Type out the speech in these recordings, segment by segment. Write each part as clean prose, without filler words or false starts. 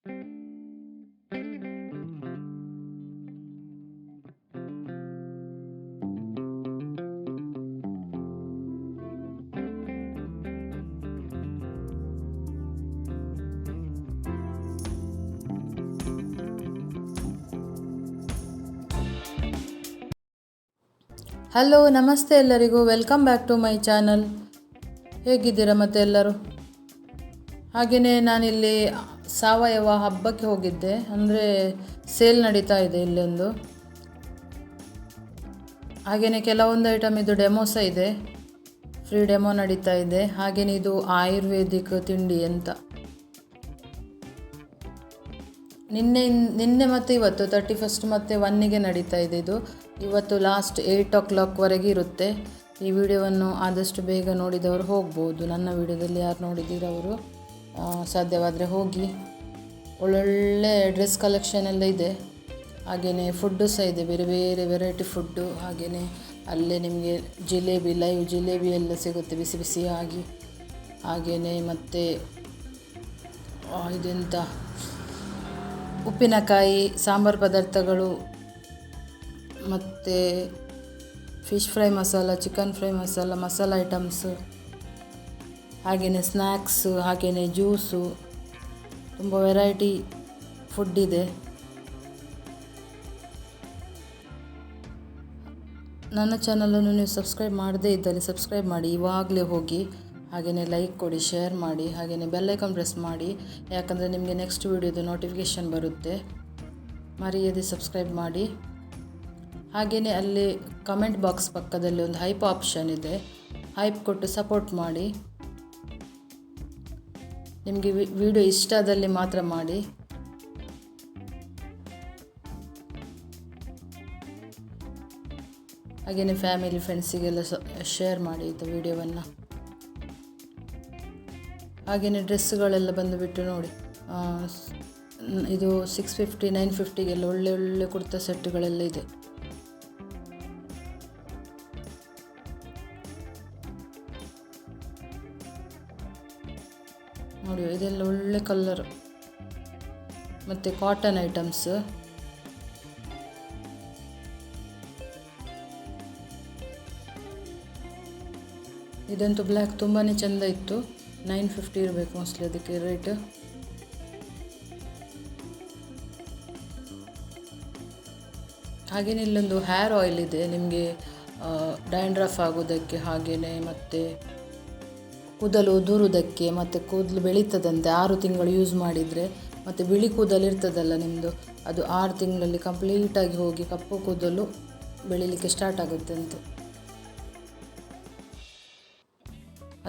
Hello, ನಮಸ್ತೆ ಎಲ್ಲರಿಗೂ. Welcome back to my channel. ಹೇಗಿದ್ದೀರಾ ಮತ್ತೆ ಎಲ್ಲರೂ? ಹಾಗೆಯೇ ನಾನಿಲ್ಲಿ ಸಾವಯವ ಹಬ್ಬಕ್ಕೆ ಹೋಗಿದ್ದೆ. ಅಂದರೆ ಸೇಲ್ ನಡೀತಾ ಇದೆ ಇಲ್ಲೊಂದು. ಹಾಗೆಯೇ ಕೆಲವೊಂದು ಐಟಮ್ ಇದು ಡೆಮೋ ಸಹ ಇದೆ, ಫ್ರೀ ಡೆಮೋ ನಡೀತಾ ಇದೆ. ಹಾಗೆಯೇ ಇದು ಆಯುರ್ವೇದಿಕ್ ತಿಂಡಿ ಅಂತ. ನಿನ್ನೆ ಮತ್ತು ಇವತ್ತು 31 ಮತ್ತು 1ಗೆ ನಡೀತಾ ಇದೆ ಇದು. ಇವತ್ತು ಲಾಸ್ಟ್ 8 o'clockವರೆಗೆ ಇರುತ್ತೆ. ಈ ವಿಡಿಯೋವನ್ನು ಆದಷ್ಟು ಬೇಗ ನೋಡಿದವರು ಹೋಗ್ಬೋದು. ನನ್ನ ವಿಡಿಯೋದಲ್ಲಿ ಯಾರು ನೋಡಿದ್ದೀರ ಅವರು ಸಾಧ್ಯವಾದರೆ ಹೋಗಿ. ಒಳ್ಳೊಳ್ಳೆ ಡ್ರೆಸ್ ಕಲೆಕ್ಷನ್ ಎಲ್ಲ ಇದೆ. ಹಾಗೆಯೇ ಫುಡ್ಡು ಸಹ ಇದೆ, ಬೇರೆ ಬೇರೆ ವೆರೈಟಿ ಫುಡ್ಡು. ಹಾಗೆಯೇ ಅಲ್ಲೇ ನಿಮಗೆ ಜಿಲೇಬಿ, ಲೈವ್ ಜಿಲೇಬಿ ಎಲ್ಲ ಸಿಗುತ್ತೆ ಬಿಸಿ ಬಿಸಿಯಾಗಿ. ಹಾಗೆಯೇ ಮತ್ತು ಇದೆಂತ ಉಪ್ಪಿನಕಾಯಿ, ಸಾಂಬಾರು ಪದಾರ್ಥಗಳು, ಮತ್ತು fish fry masala, chicken fry masala, masala items, ಹಾಗೆಯೇ ಸ್ನ್ಯಾಕ್ಸು, ಹಾಗೆಯೇ ಜ್ಯೂಸು, ತುಂಬ ವೆರೈಟಿ ಫುಡ್ ಇದೆ. ನನ್ನ ಚಾನಲನ್ನು ನೀವು ಸಬ್ಸ್ಕ್ರೈಬ್ ಮಾಡದೇ ಇದ್ದಲ್ಲಿ ಸಬ್ಸ್ಕ್ರೈಬ್ ಮಾಡಿ, ಇವಾಗಲೇ ಹೋಗಿ. ಹಾಗೆಯೇ ಲೈಕ್ ಕೊಡಿ, ಶೇರ್ ಮಾಡಿ, ಹಾಗೆಯೇ ಬೆಲ್ ಐಕಾನ್ ಪ್ರೆಸ್ ಮಾಡಿ. ಯಾಕಂದರೆ ನಿಮಗೆ ನೆಕ್ಸ್ಟ್ ವಿಡಿಯೋದು ನೋಟಿಫಿಕೇಷನ್ ಬರುತ್ತೆ. ಮರೆಯದೆ ಸಬ್ಸ್ಕ್ರೈಬ್ ಮಾಡಿ. ಹಾಗೆಯೇ ಅಲ್ಲಿ ಕಮೆಂಟ್ ಬಾಕ್ಸ್ ಪಕ್ಕದಲ್ಲಿ ಒಂದು ಹೈಪ್ ಆಪ್ಷನ್ ಇದೆ, ಹೈಪ್ ಕೊಟ್ಟು ಸಪೋರ್ಟ್ ಮಾಡಿ. ನಿಮಗೆ ವಿಡಿಯೋ ಇಷ್ಟ ಆದಲ್ಲಿ ಮಾತ್ರ ಮಾಡಿ. ಹಾಗೆಯೇ ಫ್ಯಾಮಿಲಿ ಫ್ರೆಂಡ್ಸಿಗೆಲ್ಲ ಶೇರ್ ಮಾಡಿ ಇದು ವಿಡಿಯೋವನ್ನು. ಹಾಗೆಯೇ ಡ್ರೆಸ್ಸುಗಳೆಲ್ಲ ಬಂದುಬಿಟ್ಟು ನೋಡಿ, ಇದು 650 950ಗೆಲ್ಲ ಒಳ್ಳೆ ಒಳ್ಳೆ ಕುರ್ತಾ ಸೆಟ್ಟುಗಳೆಲ್ಲ ಇದೆ. ನೋಡಿ, ಇದೆಲ್ಲ ಒಳ್ಳೆ ಕಲರ್. ಮತ್ತು ಕಾಟನ್ ಐಟಮ್ಸ್. ಇದಂತೂ ಬ್ಲ್ಯಾಕ್ ತುಂಬಾ ಚೆಂದ ಇತ್ತು. 950 ಇರಬೇಕು ಮೋಸ್ಟ್ಲಿ ಅದಕ್ಕೆ ರೇಟ್. ಹಾಗೆಯೇ ಇಲ್ಲೊಂದು ಹೇರ್ ಆಯಿಲ್ ಇದೆ, ನಿಮಗೆ ಡ್ಯಾಂಡ್ರಫ್ ಆಗೋದಕ್ಕೆ, ಹಾಗೆಯೇ ಮತ್ತು ಕೂದಲು ಉದುರುವುದಕ್ಕೆ, ಮತ್ತು ಕೂದಲು ಬೆಳೀತದಂತೆ 6 ತಿಂಗಳು ಯೂಸ್ ಮಾಡಿದರೆ. ಮತ್ತು ಬಿಳಿ ಕೂದಲು ಇರ್ತದಲ್ಲ ನಿಮ್ಮದು, ಅದು 6 ತಿಂಗಳಲ್ಲಿ ಕಂಪ್ಲೀಟಾಗಿ ಹೋಗಿ ಕಪ್ಪು ಕೂದಲು ಬೆಳೀಲಿಕ್ಕೆ ಸ್ಟಾರ್ಟ್ ಆಗುತ್ತಂತೆ.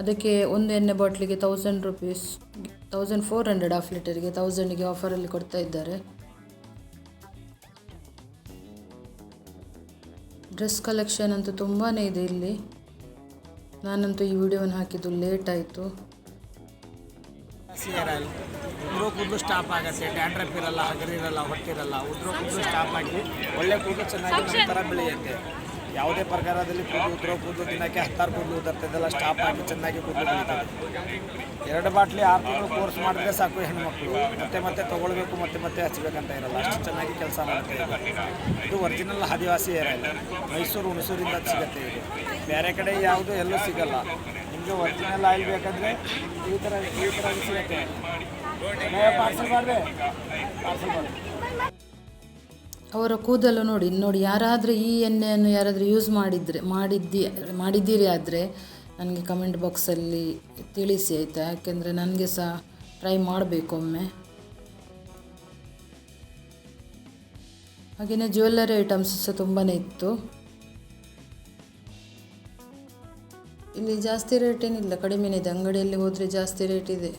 ಅದಕ್ಕೆ ಒಂದು ಎಣ್ಣೆ ಬಾಟ್ಲಿಗೆ 1000 ರೂಪೀಸ್, 1400 ಹಾಫ್ ಲೀಟರಿಗೆ 1000ಗೆ ಆಫರಲ್ಲಿ ಕೊಡ್ತಾ ಇದ್ದಾರೆ. ಡ್ರೆಸ್ ಕಲೆಕ್ಷನ್ ಅಂತೂ ತುಂಬಾ ಇದೆ ಇಲ್ಲಿ. ನಾನಂತೂ ಈ ವಿಡಿಯೋವನ್ನು ಹಾಕಿದ್ದು ಲೇಟ್ ಆಯಿತು. ಉದ್ರೋ ಕೂದಲು ಸ್ಟಾಪ್ ಆಗುತ್ತೆ, ಡ್ಯಾಂಡ್ರಫ್ ಇರಲ್ಲ, ಹಗರಿರಲ್ಲ, ಹೊಟ್ಟಿರಲ್ಲ. ಉದ್ರೋ ಕೂದಲು ಸ್ಟಾಪ್ ಆಗಿ ಒಳ್ಳೆ ಕೂದಲು ಚೆನ್ನಾಗಿ ನಮ್ಮ ಥರ ಬೆಳೆಯುತ್ತೆ. ಯಾವುದೇ ಪ್ರಕಾರದಲ್ಲಿ ಉದ್ರೋ ಕೂದಲು ದಿನಕ್ಕೆ 10 ಕೂದಲು ಉದುರ್ತದೆಲ್ಲ ಸ್ಟಾಪ್ ಆಗಿ ಚೆನ್ನಾಗಿ ಕೂದಲು ಬೆಳೀತದೆ. 2 ಬಾಟ್ಲಿ 6 ತಿಂಗಳು ಕೋರ್ಸ್ ಮಾಡಿದ್ರೆ ಸಾಕು ಹೆಣ್ಮಕ್ಳು. ಮತ್ತೆ ತೊಗೊಳ್ಬೇಕು, ಮತ್ತೆ ಹಚ್ಚಬೇಕಂತ ಇರಲ್ಲ, ಅಷ್ಟು ಚೆನ್ನಾಗಿ ಕೆಲಸ ಮಾಡುತ್ತೆ. ಇದು ಒರಿಜಿನಲ್ ಆದಿವಾಸಿ ಹೇರ್ ಆಯಿಲ್, ಮೈಸೂರು ಹುಣಸೂರಿಂದ ಸಿಗುತ್ತೆ. ಇದು ಬೇರೆ ಕಡೆ ಯಾವುದು ಎಲ್ಲೂ ಸಿಗಲ್ಲ. ನಿಮಗೆ ಒರಿಜಿನಲ್ ಆಯಿಲ್ ಬೇಕಂದರೆ ಈ ಥರ ಸಿಗುತ್ತೆ. ಪಾರ್ಸಲ್ ಮಾಡಿದೆ. ಅವರ ಕೂದಲು ನೋಡಿ, ಯಾರಾದರೂ ಈ ಎಣ್ಣೆಯನ್ನು ಯಾರಾದರೂ ಯೂಸ್ ಮಾಡಿದ್ದೀರಿ ಆದರೆ ನನಗೆ ಕಮೆಂಟ್ ಬಾಕ್ಸಲ್ಲಿ ತಿಳಿಸಿ ಆಯಿತಾ. ಯಾಕೆಂದರೆ ನನಗೆ ಸಹ ಟ್ರೈ ಮಾಡಬೇಕು ಒಮ್ಮೆ. ಹಾಗೆಯೇ ಜ್ಯುವೆಲ್ಲರಿ ಐಟಮ್ಸ್ ಸಹ ತುಂಬಾ ಇತ್ತು. ಇಲ್ಲಿ ಜಾಸ್ತಿ ರೇಟ್ ಏನಿಲ್ಲ, ಕಡಿಮೆನೇ ಇದೆ. ಅಂಗಡಿಯಲ್ಲಿ ಹೋದರೆ ಜಾಸ್ತಿ ರೇಟ್ ಇದೆ.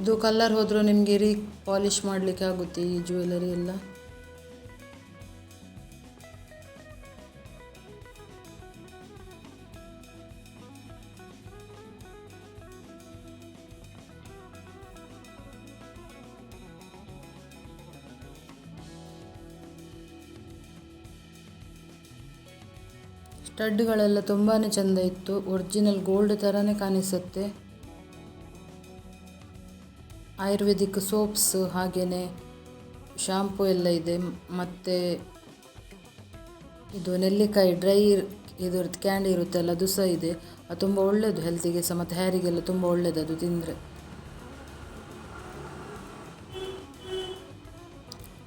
ಇದು ಕಲರ್ ಹೋದರೂ ನಿಮಗೆ ಪಾಲಿಷ್ ಮಾಡಲಿಕ್ಕೆ ಆಗುತ್ತೆ ಈ ಜ್ಯುವೆಲ್ಲರಿ ಎಲ್ಲ. ಸ್ಟಡ್ಗಳೆಲ್ಲ ತುಂಬಾ ಚೆಂದ ಇತ್ತು, ಒರಿಜಿನಲ್ ಗೋಲ್ಡ್ ಥರನೇ ಕಾಣಿಸುತ್ತೆ. ಆಯುರ್ವೇದಿಕ್ ಸೋಪ್ಸ್ ಹಾಗೆಯೇ ಶಾಂಪೂ ಎಲ್ಲ ಇದೆ. ಮತ್ತು ಇದು ನೆಲ್ಲಿಕಾಯಿ ಡ್ರೈ ಇದರದ್ದು ಕ್ಯಾಂಡಿ ಇರುತ್ತಲ್ಲ ಅದು ಸಹ ಇದೆ. ಅದು ತುಂಬ ಒಳ್ಳೆಯದು ಹೆಲ್ತಿಗೆ ಸಹ ಮತ್ತು ಹೇರಿಗೆಲ್ಲ ತುಂಬ ಒಳ್ಳೆಯದು ಅದು ತಿಂದರೆ.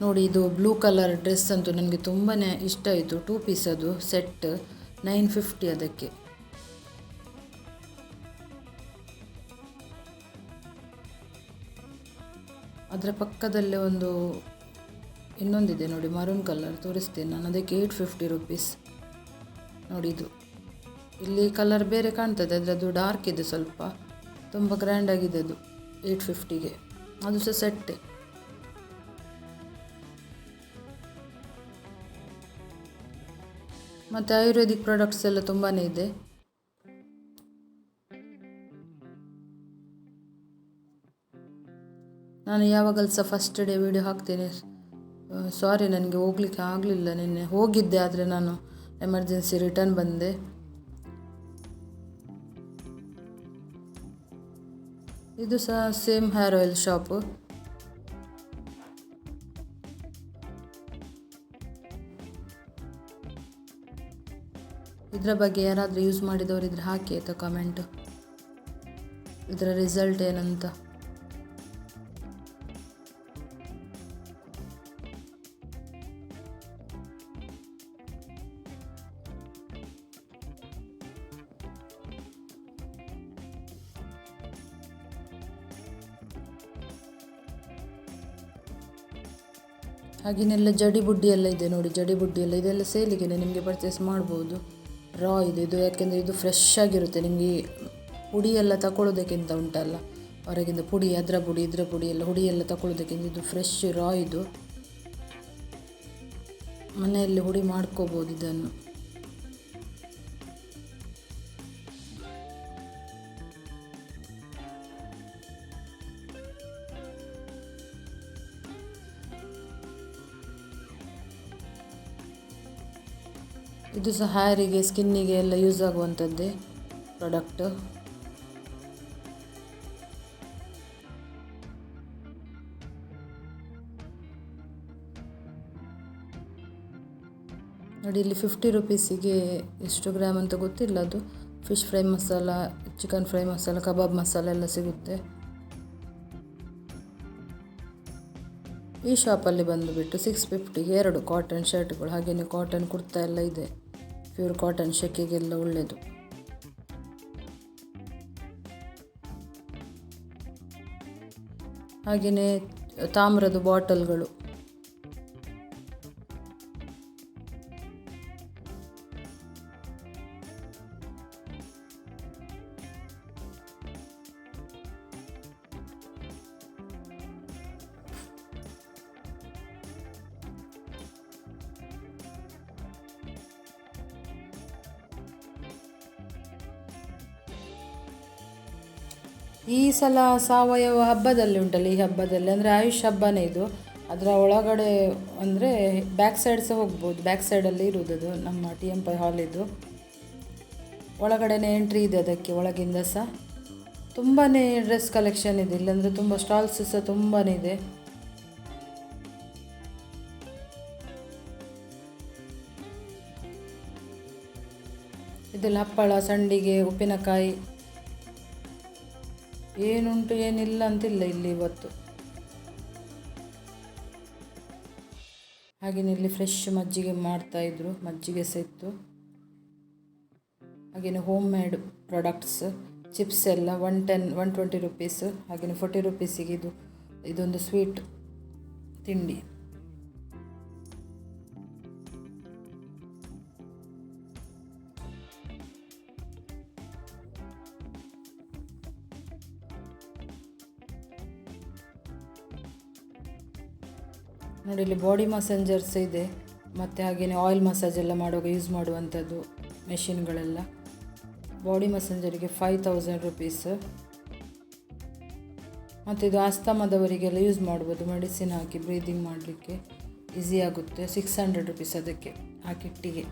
ನೋಡಿ ಇದು ಬ್ಲೂ ಕಲರ್ ಡ್ರೆಸ್ ಅಂತೂ ನನಗೆ ತುಂಬಾ ಇಷ್ಟ ಆಯಿತು. 2 ಪೀಸ್ ಅದು ಸೆಟ್ 950 ಅದಕ್ಕೆ. ಅದರ ಪಕ್ಕದಲ್ಲೇ ಇನ್ನೊಂದಿದೆ ನೋಡಿ ಮರೂನ್ ಕಲರ್, ತೋರಿಸ್ತೇನೆ ನಾನು. ಅದಕ್ಕೆ 850 ರುಪೀಸ್. ನೋಡಿ ಇಲ್ಲಿ ಕಲರ್ ಬೇರೆ ಕಾಣ್ತದೆ, ಅದರದ್ದು ಡಾರ್ಕ್ ಇದೆ ಸ್ವಲ್ಪ, ತುಂಬ ಗ್ರ್ಯಾಂಡಾಗಿದೆ ಅದು. 850ಗೆ ಅದು ಸಹ ಸೆಟ್ಟೆ. ಮತ್ತು ಆಯುರ್ವೇದಿಕ್ ಪ್ರಾಡಕ್ಟ್ಸ್ ಎಲ್ಲ ತುಂಬಾ ಇದೆ. ನಾನು ಯಾವಾಗಲೂ ಸಹ ಫಸ್ಟ್ ಡೇ ವಿಡಿಯೋ ಹಾಕ್ತೇನೆ. ಸಾರಿ, ನನಗೆ ಹೋಗಲಿಕ್ಕೆ ಆಗಲಿಲ್ಲ ನಿನ್ನೆ. ಹೋಗಿದ್ದೆ ಆದರೆ ನಾನು ಎಮರ್ಜೆನ್ಸಿ ರಿಟರ್ನ್ ಬಂದೆ. ಇದು ಸಹ ಸೇಮ್ ಹೇರ್ ಆಯಿಲ್ ಶಾಪು. ಇದರ ಬಗ್ಗೆ ಯಾರಾದರೂ ಯೂಸ್ ಮಾಡಿದವರಿದ್ರೆ ಹಾಕಿ ಆಯಿತಾ ಕಮೆಂಟ್, ಇದರ ರಿಸಲ್ಟ್ ಏನಂತ. ಹಾಗೆಯೆಲ್ಲ ಜಡಿಬುಡ್ಡಿ ಎಲ್ಲ ಇದೆ ನೋಡಿ, ಜಡಿಬುಡ್ಡಿ ಎಲ್ಲ ಇದೆಲ್ಲ ಸೇಲಿಗೆ ನಿಮಗೆ ಪರ್ಚೇಸ್ ಮಾಡ್ಬೋದು. ರಾ ಇದು ಯಾಕೆಂದರೆ ಇದು ಫ್ರೆಶ್ ಆಗಿರುತ್ತೆ. ನಿಮಗೆ ಪುಡಿ ಎಲ್ಲ ತಗೊಳ್ಳೋದಕ್ಕಿಂತ ಉಂಟಲ್ಲ ಹೊರಗಿಂದ ಪುಡಿ, ಅದರ ಪುಡಿ ಇದರ ಪುಡಿ ಎಲ್ಲ ಹುಡಿ ಎಲ್ಲ ತಗೊಳ್ಳೋದಕ್ಕಿಂತ ಇದು ಫ್ರೆಶ್ ರಾ. ಇದು ಮನೆಯಲ್ಲಿ ಹುಡಿ ಮಾಡ್ಕೋಬೋದು ಇದನ್ನು. ಇದು ಸಹ ಹೇರಿಗೆ ಸ್ಕಿನ್ನಿಗೆ ಎಲ್ಲ ಯೂಸ್ ಆಗುವಂಥದ್ದೇ ಪ್ರಾಡಕ್ಟ್. ನೋಡಿ ಇಲ್ಲಿ 50 ರುಪೀಸಿಗೆ ಎಷ್ಟು ಗ್ರಾಮ್ ಅಂತ ಗೊತ್ತಿಲ್ಲ. ಅದು fish fry masala, chicken fry masala, kebab masala ಎಲ್ಲ ಸಿಗುತ್ತೆ. ಈ ಶಾಪಲ್ಲಿ ಬಂದುಬಿಟ್ಟು 650ಗೆ 2 ಕಾಟನ್ ಶರ್ಟ್ಗಳು, ಹಾಗೆಯೇ ಕಾಟನ್ ಕುರ್ತಾ ಎಲ್ಲ ಇದೆ. ಪ್ಯೂರ್ ಕಾಟನ್, ಶೆಕೆಗೆಲ್ಲ ಒಳ್ಳೆಯದು. ಹಾಗೆಯೇ ತಾಮ್ರದ ಬಾಟಲ್ಗಳು. ಈ ಸಲ ಸಾವಯವ ಹಬ್ಬದಲ್ಲಿ ಉಂಟಲ್ಲ, ಈ ಹಬ್ಬದಲ್ಲಿ ಅಂದರೆ ಆಯುಷ್ ಹಬ್ಬನೇ ಇದು. ಅದರ ಒಳಗಡೆ ಅಂದರೆ ಬ್ಯಾಕ್ ಸೈಡ್ ಸಹ ಹೋಗ್ಬೋದು. ಬ್ಯಾಕ್ ಸೈಡಲ್ಲಿ ಇರುವುದು ನಮ್ಮ TM ಪೈ ಹಾಲಿದ್ದು. ಒಳಗಡೆನೇ ಎಂಟ್ರಿ ಇದೆ ಅದಕ್ಕೆ, ಒಳಗಿಂದ ಸಹ ತುಂಬಾ ಡ್ರೆಸ್ ಕಲೆಕ್ಷನ್ ಇದೆ. ಇಲ್ಲಾಂದರೆ ತುಂಬ ಸ್ಟಾಲ್ಸ್ ಸಹ ತುಂಬಾ ಇದೆ. ಇದೆಲ್ಲ ಹಪ್ಪಳ, ಸಂಡಿಗೆ, ಉಪ್ಪಿನಕಾಯಿ ಏನುಂಟು ಏನಿಲ್ಲ ಅಂತಿಲ್ಲ ಇಲ್ಲಿ ಇವತ್ತು. ಹಾಗೆಯೇ ಇಲ್ಲಿ ಫ್ರೆಶ್ ಮಜ್ಜಿಗೆ ಮಾಡ್ತಾಯಿದ್ರು, ಮಜ್ಜಿಗೆ ಸಹ ಇತ್ತು. ಹಾಗೆಯೇ ಹೋಮ್ ಮೇಡ್ ಪ್ರಾಡಕ್ಟ್ಸ್, ಚಿಪ್ಸ್ ಎಲ್ಲ 120 ರುಪೀಸ್. ಹಾಗೆಯೇ 40 ರುಪೀಸಿಗೆ ಇದೊಂದು ಸ್ವೀಟ್ ತಿಂಡಿ. ನೋಡಿ ಇಲ್ಲಿ ಬಾಡಿ ಮಸಾಜರ್ಸ್ ಇದೆ, ಮತ್ತು ಹಾಗೆಯೇ ಆಯಿಲ್ ಮಸಾಜ್ ಎಲ್ಲ ಮಾಡುವಾಗ ಯೂಸ್ ಮಾಡುವಂಥದ್ದು ಮೆಷಿನ್ಗಳೆಲ್ಲ. Body ಮಸಾಜರಿಗೆ 5000 rupees. ಮತ್ತು ಇದು ಆಸ್ತಮಾದವರಿಗೆಲ್ಲ ಯೂಸ್ ಮಾಡ್ಬೋದು, ಮೆಡಿಸಿನ್ ಹಾಕಿ ಬ್ರೀದಿಂಗ್ ಮಾಡಲಿಕ್ಕೆ ಈಸಿ ಆಗುತ್ತೆ. 600 ರುಪೀಸ್ ಅದಕ್ಕೆ, ಆ ಕಿಟ್ಟಿಗೆ.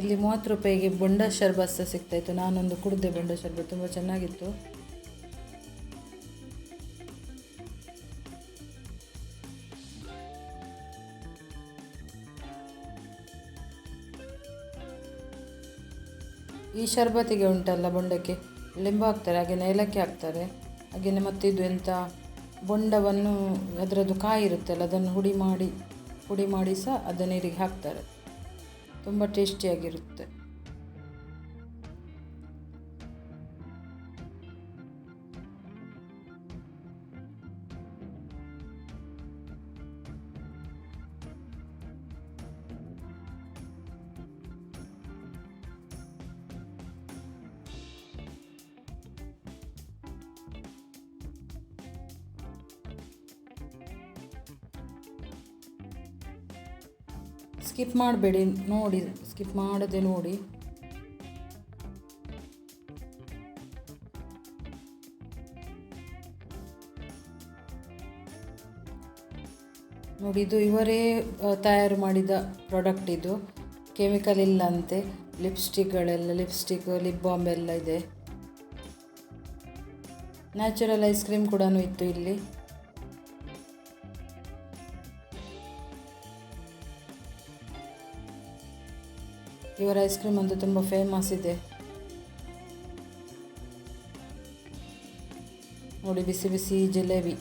ಇಲ್ಲಿ 30 ರೂಪಾಯಿಗೆ ಬೊಂಡ ಶರ್ಬತ್ ಸಹ ಸಿಗ್ತಾಯಿತ್ತು. ನಾನೊಂದು ಕುಡಿದೆ ಬೊಂಡ ಶರ್ಬತ್, ತುಂಬ ಚೆನ್ನಾಗಿತ್ತು. ಈ ಶರ್ಬತ್ತಿಗೆ ಉಂಟಲ್ಲ ಬೊಂಡಕ್ಕೆ ಲಿಂಬು ಹಾಕ್ತಾರೆ, ಹಾಗೆಯೇ ಏಲಕ್ಕಿ ಹಾಕ್ತಾರೆ, ಹಾಗೆಯೇ ಮತ್ತಿದು ಎಂಥ ಬೊಂಡವನ್ನು ಅದರದ್ದು ಕಾಯಿ ಇರುತ್ತಲ್ಲ ಅದನ್ನು ಹುಡಿ ಮಾಡಿ ಸಹ ಅದರ ನೀರಿಗೆ ಹಾಕ್ತಾರೆ. ತುಂಬ ಟೇಸ್ಟಿಯಾಗಿರುತ್ತೆ. ಸ್ಕಿಪ್ ಮಾಡಬೇಡಿ, ನೋಡಿ, ಸ್ಕಿಪ್ ಮಾಡದೆ ನೋಡಿ. ನೋಡಿ, ಇದು ಇವರೇ ತಯಾರು ಮಾಡಿದ ಪ್ರಾಡಕ್ಟ್, ಇದು ಕೆಮಿಕಲ್ ಇಲ್ಲ ಅಂತೆ. ಲಿಪ್ಸ್ಟಿಕ್, ಲಿಪ್ ಬಾಮ್ ಎಲ್ಲ ಇದೆ. ನ್ಯಾಚುರಲ್ ಐಸ್ ಕ್ರೀಮ್ ಕೂಡ ಇತ್ತು ಇಲ್ಲಿ. ಇವರ ಐಸ್ ಕ್ರೀಮ್ ಅಂತೂ ತುಂಬ ಫೇಮಸ್ ಇದೆ. ನೋಡಿ, ಬಿಸಿ ಬಿಸಿ ಜಿಲೇಬಿ.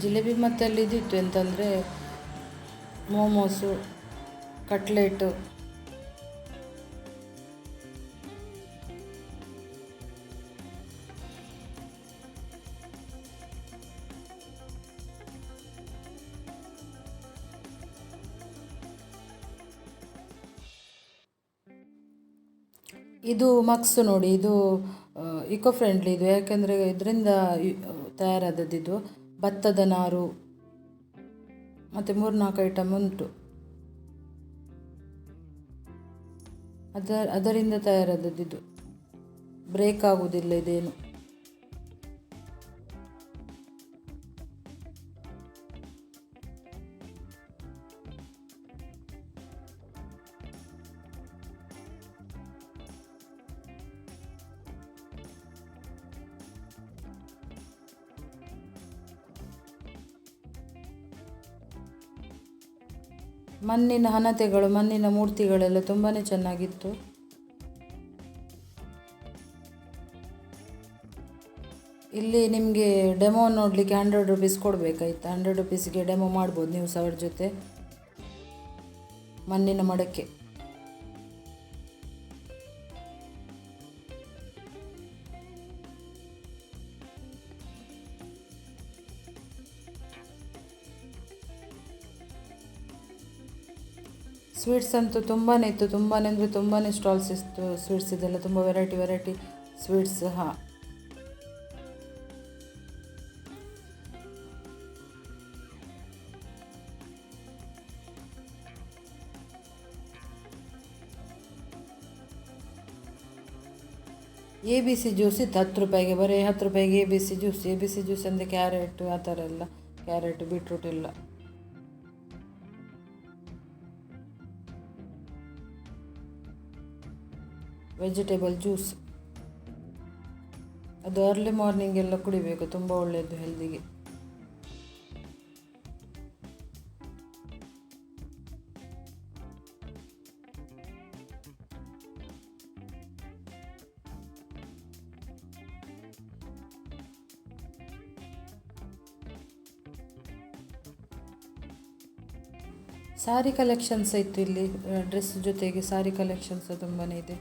ಜಿಲೇಬಿ ಮತ್ತು ಅಲ್ಲಿ ಇದಿತ್ತು ಎಂತಂದರೆ ಮೋಮೋಸು, ಕಟ್ಲೆಟು, ಇದು ಮಕ್ಸು ನೋಡಿ, ಇದು ಇಕೋ ಫ್ರೆಂಡ್ಲಿ ಇದು, ಯಾಕೆಂದರೆ ಇದರಿಂದ ತಯಾರಾದದ್ದು. ಇದು ಭತ್ತದ ನಾರು ಮತ್ತು 3-4 ಐಟಮ್ ಉಂಟು, ಅದರಿಂದ ತಯಾರಾದದ್ದು. ಇದು ಬ್ರೇಕ್ ಆಗುವುದಿಲ್ಲ ಇದೇನು. ಮಣ್ಣಿನ ಹಣತೆಗಳು, ಮಣ್ಣಿನ ಮೂರ್ತಿಗಳೆಲ್ಲ ತುಂಬಾ ಚೆನ್ನಾಗಿತ್ತು. ಇಲ್ಲಿ ನಿಮಗೆ ಡೆಮೋ ನೋಡಲಿಕ್ಕೆ 100 ರೂಪೀಸ್ ಕೊಡಬೇಕಾಯ್ತು. 100 ರೂಪೀಸ್ಗೆ ಡೆಮೋ ಮಾಡ್ಬೋದು ನೀವು ಸಹ ಅವ್ರ ಜೊತೆ. ಮಣ್ಣಿನ ಮಡಕೆ. ಸ್ವೀಟ್ಸ್ ಅಂತೂ ತುಂಬಾ ಇತ್ತು, ತುಂಬಾ ಅಂದರೆ ತುಂಬಾ ಸ್ಟಾಲ್ಸ್ ಇತ್ತು. ಸ್ವೀಟ್ಸ್ ಇದೆಲ್ಲ ತುಂಬ ವೆರೈಟಿ ಸ್ವೀಟ್ಸ್. ABC ಜ್ಯೂಸ್ ಇತ್ತು 10 ರೂಪಾಯಿಗೆ, ಬರೀ 10 ರೂಪಾಯಿಗೆ ABC ಜ್ಯೂಸ್ ಅಂದರೆ ಕ್ಯಾರೆಟ್ ಆ ಥರ ಎಲ್ಲ, ಕ್ಯಾರೆಟ್ ಬೀಟ್ರೂಟ್ ಎಲ್ಲ. ವೆಜಿಟೇಬಲ್ ಜ್ಯೂಸ್, ಅದು ಅರ್ಲಿ ಮಾರ್ನಿಂಗ್ ಎಲ್ಲ ಕುಡಿಬೇಕು, ತುಂಬ ಒಳ್ಳೆಯದು ಹೆಲ್ದಿಗೆ. ಸಾರಿ ಕಲೆಕ್ಷನ್ಸ್ ಇತ್ತು ಇಲ್ಲಿ, ಡ್ರೆಸ್ ಜೊತೆಗೆ ಸಾರಿ ಕಲೆಕ್ಷನ್ಸ್ ತುಂಬಾ ಇದೆ.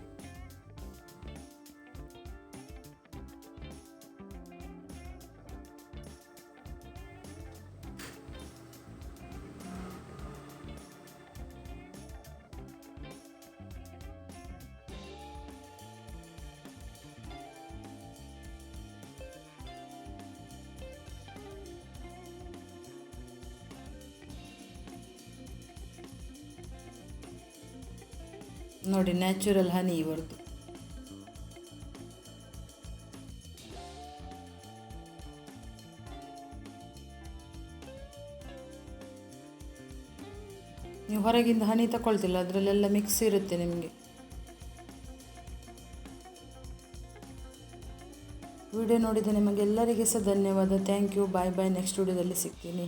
ನೋಡಿ, ನ್ಯಾಚುರಲ್ ಹನಿ ಇವರದ್ದು. ನೀವು ಹೊರಗಿಂದ ಹನಿ ತಗೊಳ್ತಿಲ್ಲ, ಅದರಲ್ಲೆಲ್ಲ ಮಿಕ್ಸ್ ಇರುತ್ತೆ ನಿಮಗೆ. ವಿಡಿಯೋ ನೋಡಿದ ನಿಮಗೆಲ್ಲರಿಗೆ ಸಹ ಧನ್ಯವಾದ. Thank you. Bye bye. Next ವಿಡಿಯೋದಲ್ಲಿ ಸಿಗ್ತೀನಿ.